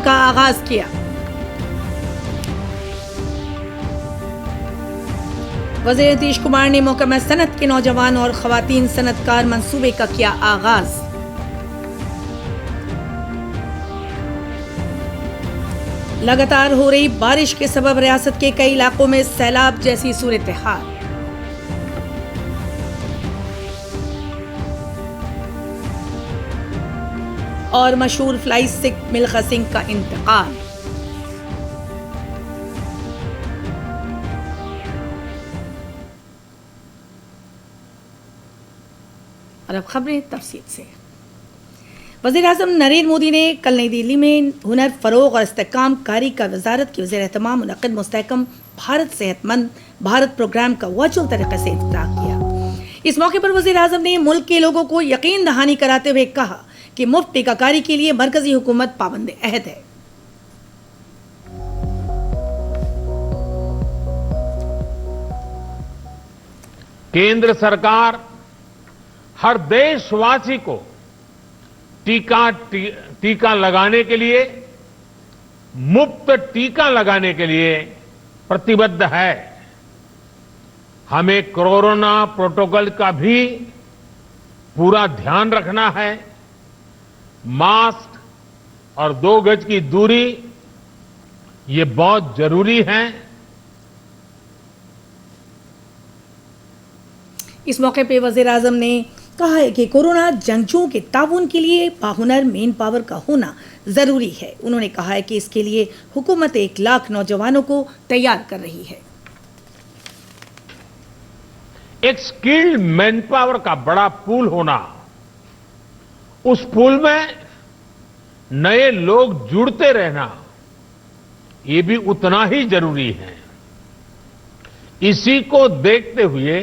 का आगाज किया। वज़ीर नीतीश कुमार ने महकमा सनत के नौजवान और खवातीन सनतकार मंसूबे का किया आगाज। लगातार हो रही बारिश के सबब रियासत के कई इलाकों में सैलाब जैसी सूरत हाल। और मशहूर फ्लाई सिख मिल्खा सिंह का इंतकाल। और अब खबरें तफसील से। वज़ीर-ए-आज़म नरेंद्र मोदी ने कल नई दिल्ली में हुनर फरोग और इस्तेहकाम कारी का वजारत की वज़ीर-ए-एहतमाम मुनक़्क़िद मुस्तहकम भारत सेहतमंद भारत प्रोग्राम का वर्चुअल तरीके से इफ्तिताह किया। इस मौके पर वज़ीर-ए-आज़म ने मुल्क के लोगों को यकीन दहानी कराते हुए कहा कि मुफ्त टीकाकारी के लिए मरकजी हुकूमत पाबंद अहद है। केंद्र सरकार हर देशवासी को टीका लगाने के लिए, मुफ्त टीका लगाने के लिए प्रतिबद्ध है। हमें कोरोना प्रोटोकॉल का भी पूरा ध्यान रखना है। मास्क और 2 गज की दूरी ये बहुत जरूरी है। इस मौके पे वज़ीर-ए-आज़म ने कहा है कि कोरोना जंगजुओं के ताउन के लिए बाहुनर मेन पावर का होना जरूरी है। उन्होंने कहा है कि इसके लिए हुकूमत 1 लाख नौजवानों को तैयार कर रही है। एक स्किल्ड मैन पावर का बड़ा पूल होना, उस पूल में नए लोग जुड़ते रहना, ये भी उतना ही जरूरी है। इसी को देखते हुए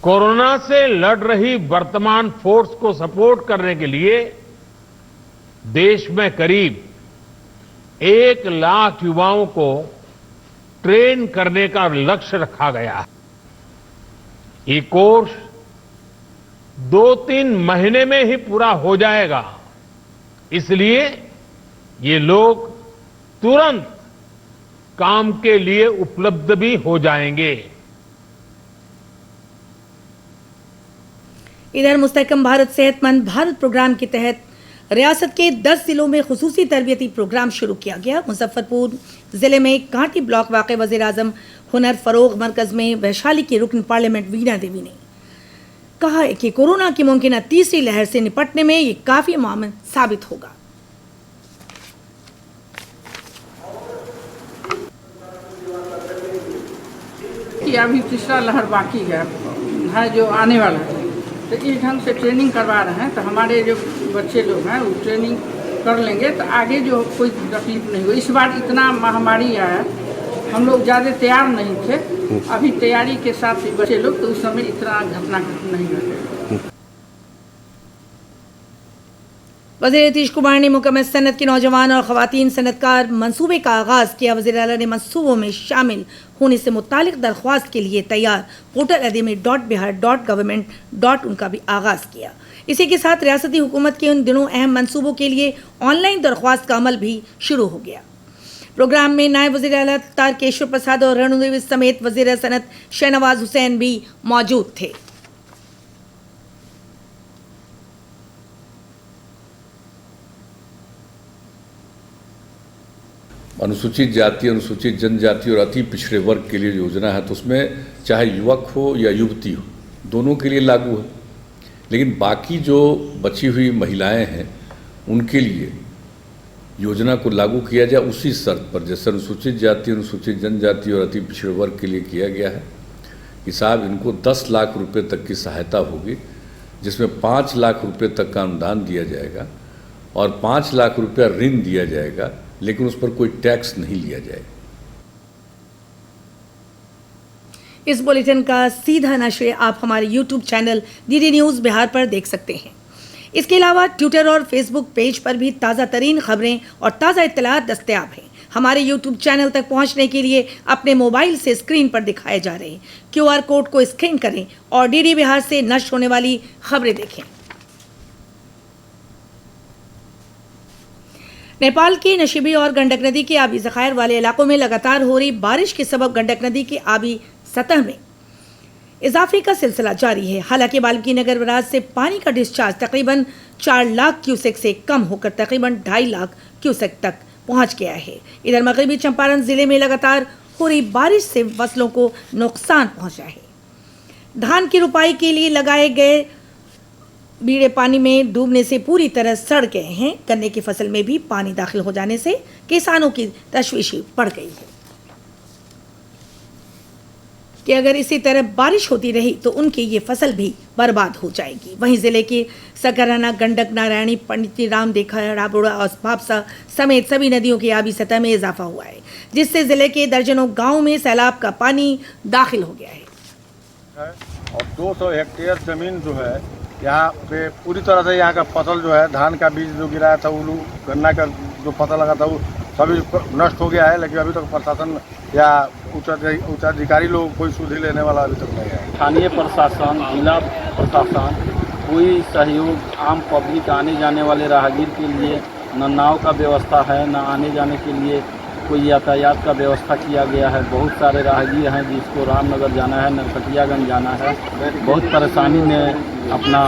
कोरोना से लड़ रही वर्तमान फोर्स को सपोर्ट करने के लिए देश में करीब 1 लाख युवाओं को ट्रेन करने का लक्ष्य रखा गया है। ये कोर्स 2-3 महीने में ही पूरा हो जाएगा, इसलिए ये लोग तुरंत काम के लिए उपलब्ध भी हो जाएंगे। इधर मुस्तहकम भारत सेहतमंद भारत प्रोग्राम के तहत रियासत के 10 जिलों में खुसूसी तरबियती प्रोग्राम शुरू किया गया। मुजफ्फरपुर जिले में कांटी ब्लॉक वाक़े वज़ीर-ए-आज़म हुनर फरोग मरकज में वैशाली की रुकन पार्लियामेंट वीणा देवी ने कहा है कि कोरोना की मुमकिन तीसरी लहर से निपटने में ये काफी मामूल साबित होगा। अभी तीसरा लहर बाकी है जो आने वाला है, तो इस ढंग से ट्रेनिंग करवा रहे हैं। तो हमारे जो बच्चे लोग हैं वो ट्रेनिंग कर लेंगे तो आगे जो कोई तकलीफ नहीं हो। इस बार इतना महामारी आया, हम लोग ज़्यादा तैयार नहीं थे। अभी तैयारी के साथ बच्चे लोग, तो उस समय इतना घटना नहीं घटे। वज़ीर नीतीश कुमार ने महकमा सनत के नौजवान और खवातीन सनतकार मंसूबे का आगाज़ किया। वज़ीर आला ने मंसूबों में शामिल होने से मुतालिक दरख्वास्त के लिए तैयार पोर्टल admi.bihar.government.in का भी आगाज़ किया। इसी के साथ रियासती हुकूमत के उन दिनों अहम मंसूबों के लिए ऑनलाइन दरख्वास्त का अमल भी शुरू हो गया। प्रोग्राम में नायब वज़ीर आला तारकेश्वर प्रसाद और रेणु देवी समेत वज़ीर सनत शहनवाज हुसैन भी मौजूद थे। अनुसूचित जाति, अनुसूचित जनजाति और अति पिछड़े वर्ग के लिए योजना है, तो उसमें चाहे युवक हो या युवती हो, दोनों के लिए लागू है। लेकिन बाकी जो बची हुई महिलाएं हैं उनके लिए योजना को लागू किया जाए उसी शर्त पर, जैसे अनुसूचित जाति, अनुसूचित जनजाति और अति पिछड़े वर्ग के लिए किया गया है कि साहब इनको 10 लाख रुपए तक की सहायता होगी, जिसमें 5 लाख रुपए तक का अनुदान दिया जाएगा और 5 लाख रुपया ऋण दिया जाएगा, लेकिन उस पर कोई टैक्स नहीं लिया जाएगा। इस बुलेटिन का सीधा नशर आप हमारे YouTube channel DD news Bihar पर देख सकते हैं। इसके अलावा ट्विटर और फेसबुक पेज पर भी ताज़ा तरीन खबरें और ताज़ा इत्तलात दस्तयाब हैं। हमारे YouTube चैनल तक पहुंचने के लिए अपने मोबाइल से स्क्रीन पर दिखाए जा रहे QR कोड को स्कैन करें और DD बिहार से नश्र होने वाली खबरें देखें। नेपाल के नशीबी और गंडक नदी के आबी जखायर वाले इलाकों में लगातार हो रही बारिश के सबब गंडक नदी की आबी सतह में इजाफे का सिलसिला जारी है। हालांकि वाल्मीकि नगर बराज से पानी का डिस्चार्ज तकरीबन 4 लाख क्यूसेक से कम होकर तकरीबन 2.5 लाख क्यूसेक तक पहुंच गया है। इधर मगरबी चंपारण जिले में लगातार हो रही बारिश से फसलों को नुकसान पहुंचा है। धान की रुपाई के लिए लगाए गए बीड़े पानी में डूबने से पूरी तरह सड़ गए हैं। गन्ने की फसल में भी पानी दाखिल हो जाने से किसानों की तशवीश बढ़ गई है कि अगर इसी तरह बारिश होती रही तो उनकी ये फसल भी बर्बाद हो जाएगी। वहीं जिले की सकराना, गंडक, नारायणी, पंडित राम देखा, राबोड़ा और भापसा समेत सभी नदियों की आबी सतह में इजाफा हुआ है, जिससे जिले के दर्जनों गांवों में सैलाब का पानी दाखिल हो गया है। और 200 हेक्टेयर जमीन जो है यहाँ पे पूरी तरह से यहाँ का फसल जो है, धान का बीज जो गिराया था, उल्लू गन्ना का जो फसल लगा था वो सभी नष्ट हो गया है। लेकिन अभी तक प्रशासन या उच्चाधिकारी लोग कोई सुधि लेने वाला अभी तक नहीं है। स्थानीय प्रशासन, जिला प्रशासन कोई सहयोग आम पब्लिक आने जाने वाले राहगीर के लिए न नाव का व्यवस्था है, न आने जाने के लिए कोई यातायात का व्यवस्था किया गया है। बहुत सारे राहगीर हैं जिसको रामनगर जाना है, नरकटियागंज जाना है, बहुत परेशानी में अपना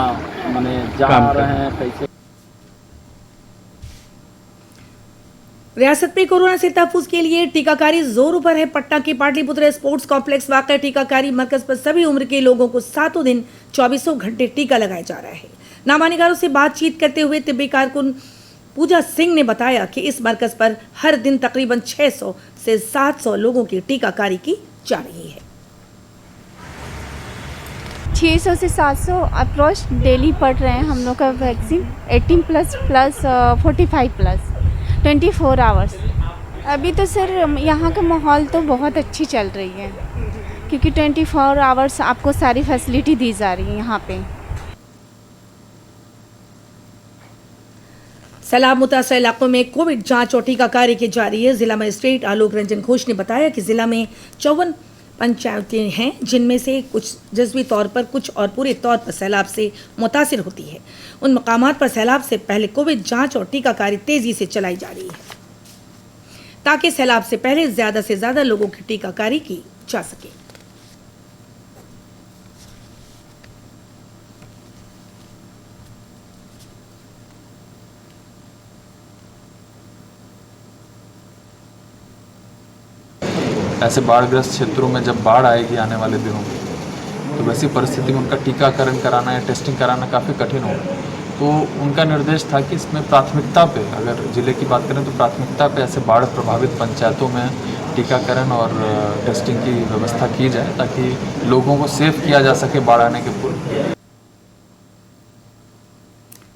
माने जा रहे हैं। कैसे रियासत में कोरोना से तहफुज के लिए टीकाकारी जोरों पर है। पटना के पाटलिपुत्र स्पोर्ट्स कॉम्प्लेक्स वाक़ टीकाकारी मरकज पर सभी उम्र के लोगों को 7 दिन 24 घंटे टीका लगाया जा रहा है। नामानिकारों से बातचीत करते हुए तिब्बी कारकुन पूजा सिंह ने बताया कि इस मरकज पर हर दिन तकरीबन 600 से 700 लोगों की टीकाकारी की जा रही है। 600 से 700 अप्रोच डेली पड़ रहे हैं हम लोग का वैक्सीन 18 प्लस 45 प्लस 24 आवर्स। अभी तो सर यहाँ का माहौल तो बहुत अच्छी चल रही है क्योंकि 24 आवर्स आपको सारी फैसिलिटी दी जा रही है यहाँ पे। सैलाब मुतासर इलाकों में कोविड जांच और टीकाकारी की जारी है। जिला मजिस्ट्रेट आलोक रंजन घोष ने बताया कि जिला में 54 पंचायतें हैं, जिनमें से कुछ जज्वी तौर पर, कुछ और पूरे तौर पर सैलाब से मुतासिर होती है। उन मकामात पर सैलाब से पहले कोविड जांच और टीकाकारी तेजी से चलाई जा रही है ताकि सैलाब से पहले ज्यादा से ज्यादा लोगों की टीकाकारी की जा सके। ऐसे बाढ़ग्रस्त क्षेत्रों में जब बाढ़ आएगी आने वाले दिनों में, तो वैसी परिस्थिति में उनका टीकाकरण कराना या टेस्टिंग कराना काफ़ी कठिन होगा। तो उनका निर्देश था कि इसमें प्राथमिकता पे, अगर ज़िले की बात करें तो प्राथमिकता पे ऐसे बाढ़ प्रभावित पंचायतों में टीकाकरण और टेस्टिंग की व्यवस्था की जाए ताकि लोगों को सेफ किया जा सके बाढ़ आने के पूर्व।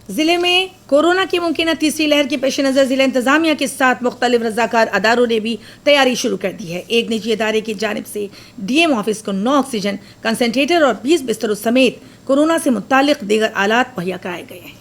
जिले में कोरोना की मुमकिन तीसरी लहर के पेश नज़र जिला इंतजामिया के साथ मुख्तलिफ रजाकार अदारों ने भी तैयारी शुरू कर दी है। एक निजी इदारे की जानिब से डीएम ऑफिस को 9 ऑक्सीजन कंसंट्रेटर और 20 बिस्तरों समेत कोरोना से मुतालिक दीगर आलात मुहैया कराए गए हैं।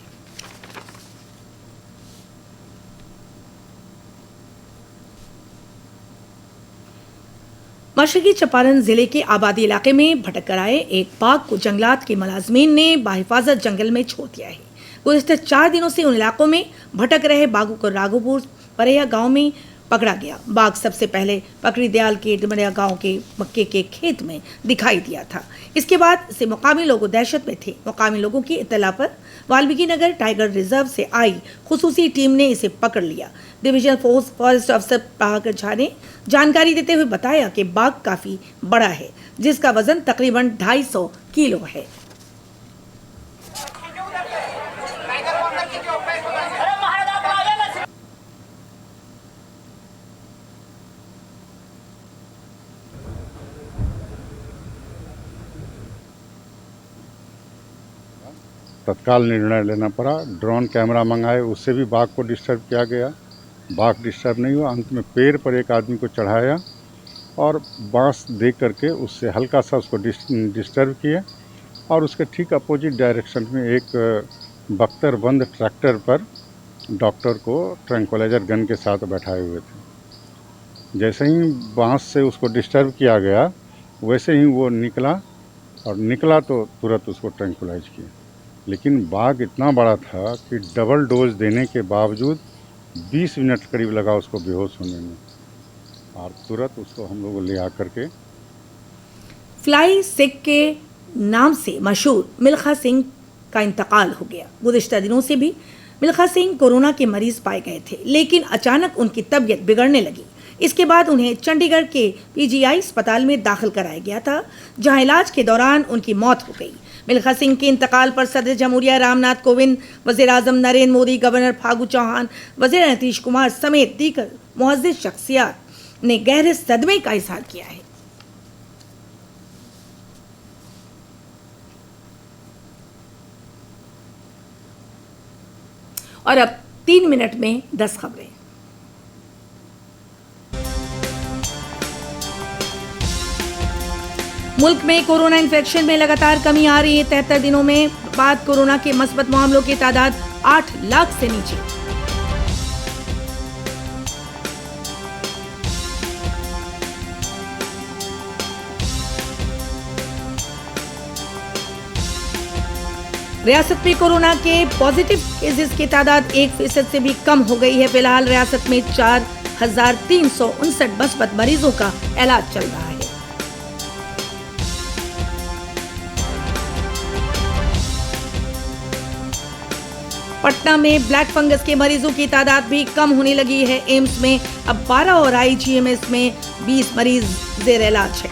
मशरकी चंपारण जिले के आबादी इलाके में भटक कर आए एक बाघ को जंगलात के मुलाजमीन ने बाहिफाजत जंगल में छोड़ दिया है। गुज़िश्ता 4 दिनों से उन इलाकों में भटक रहे बाघों को राघोपुर परैया गांव में पकड़ा गया। बाघ सबसे पहले पकड़ी दयाल के डमरिया गांव के मक्के के खेत में दिखाई दिया था। इसके बाद से मुकामी लोग दहशत में थे। मुकामी लोगों की इत्तला पर वाल्मीकि नगर टाइगर रिजर्व से आई खुसूसी टीम ने इसे पकड़ लिया। डिवीजन फॉरेस्ट अफसर प्रभाकर झा ने जानकारी देते हुए बताया कि बाघ काफी बड़ा है, जिसका वजन तकरीबन 250 किलो है। तत्काल निर्णय लेना पड़ा। ड्रोन कैमरा मंगाए, उससे भी बाघ को डिस्टर्ब किया गया। बाघ डिस्टर्ब नहीं हुआ। अंत में पेड़ पर एक आदमी को चढ़ाया और बांस दे करके उससे हल्का सा उसको डिस्टर्ब किया और उसके ठीक अपोजिट डायरेक्शन में एक बख्तरबंद ट्रैक्टर पर डॉक्टर को ट्रैंक्विलाइजर गन के साथ बैठाए हुए थे। जैसे ही बांस से उसको डिस्टर्ब किया गया, वैसे ही वो निकला और निकला तो तुरंत उसको ट्रैंक्विलाइज किया। लेकिन बाघ इतना बड़ा था कि डबल डोज देने के बावजूद 20 मिनट करीब लगा उसको बेहोश होने में, और तुरंत उसको हम लोग ले आकर के फ्लाई सिख के नाम से मशहूर मिल्खा सिंह का इंतकाल हो गया। गुज़िश्ता दिनों से भी मिल्खा सिंह कोरोना के मरीज पाए गए थे, लेकिन अचानक उनकी तबीयत बिगड़ने लगी। इसके बाद उन्हें चंडीगढ़ के पीजीआई अस्पताल में दाखिल कराया गया था, जहां इलाज के दौरान उनकी मौत हो गई। मिल्खा सिंह के इंतकाल पर सदर जमहूरिया रामनाथ कोविंद, वज़ीर आज़म नरेंद्र मोदी, गवर्नर फागू चौहान, वज़ीर नीतीश कुमार समेत दीगर मुअज़्ज़िज़ शख्सियात ने गहरे सदमे का इजहार किया है। और अब 3 मिनट में 10 खबरें। मुल्क में कोरोना इन्फेक्शन में लगातार कमी आ रही है। 73 दिनों में बाद कोरोना के मस्बत मामलों की तादाद 8 लाख से नीचे। रियासत में कोरोना के पॉजिटिव केसेस की तादाद 1% से भी कम हो गई है। फिलहाल रियासत में 4,359 मस्बत मरीजों का इलाज चल रहा है। पटना में ब्लैक फंगस के मरीजों की तादाद भी कम होने लगी है। एम्स में अब 12 और आईजीएमएस में 20 मरीज जेर इलाज है।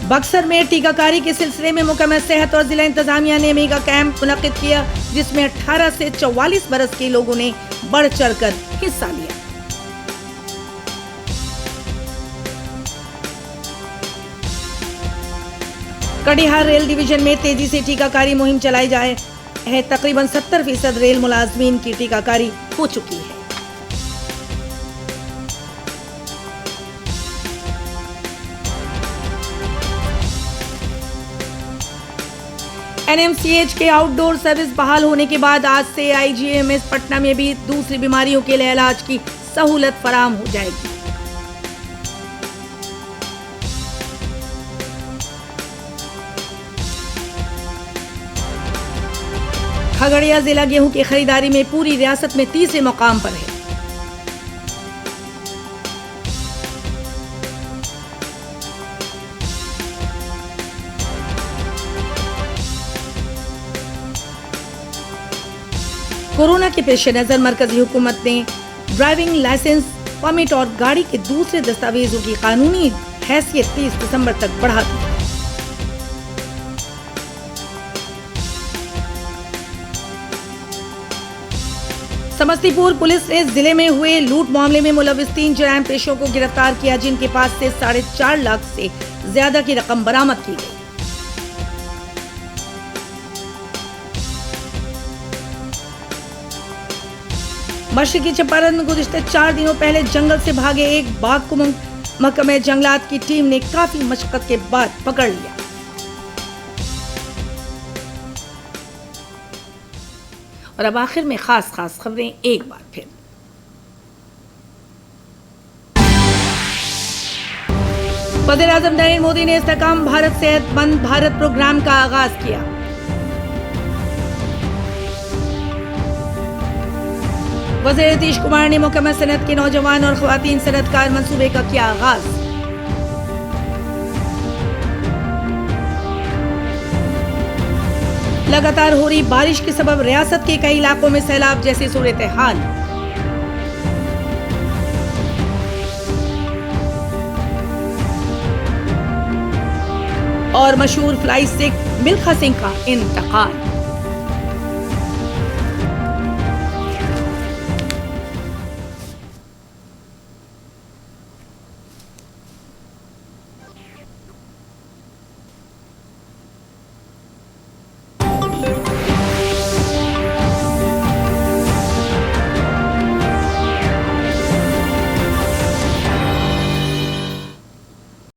बक्सर में टीकाकारी के सिलसिले में महकमा सेहत और जिला इंतजामिया ने मेगा कैंप मुनक्किद किया, जिसमें 18 से 44 बरस के लोगों ने बढ़ चढ़कर हिस्सा लिया। कटिहार रेल डिवीजन में तेजी से टीकाकारी मुहिम चलाई जाए है। तकरीबन 70% रेल मुलाजमीन की टीकाकारी हो चुकी है। एनएमसीएच के आउटडोर सर्विस बहाल होने के बाद आज से आईजीएमएस पटना में भी दूसरी बीमारियों के लिए इलाज की सहूलत फराहम हो जाएगी। खगड़िया जिला गेहूं की खरीदारी में पूरी रियासत में तीसरे मुकाम पर है। कोरोना के पेश नजर मरकजी हुकूमत ने ड्राइविंग लाइसेंस, परमिट और गाड़ी के दूसरे दस्तावेजों की कानूनी हैसियत 30 दिसंबर तक बढ़ा दी। समस्तीपुर पुलिस ने जिले में हुए लूट मामले में मुलविस 3 जराइम पेशों को गिरफ्तार किया, जिनके पास से 4.5 लाख से ज्यादा की रकम बरामद की गई। मशरकी चंपारण में गुज़िश्ता 4 दिनों पहले जंगल से भागे एक बाघ को महकमे जंगलात की टीम ने काफी मशक्कत के बाद पकड़ लिया। और अब आखिर में खास खबरें एक बार फिर। वज़ीर आज़म नरेंद्र मोदी ने इस्तेकाम भारत सेहतमंद भारत प्रोग्राम का आगाज किया। वज़ीर नीतीश कुमार ने महकमा सनत के नौजवान और ख़वातीन सनतकार मंसूबे का किया आगाज। लगातार हो रही बारिश के सबब रियासत के कई इलाकों में सैलाब जैसी सूरत हाल। और मशहूर फ्लाई सिख मिल्खा सिंह का इंतकाल।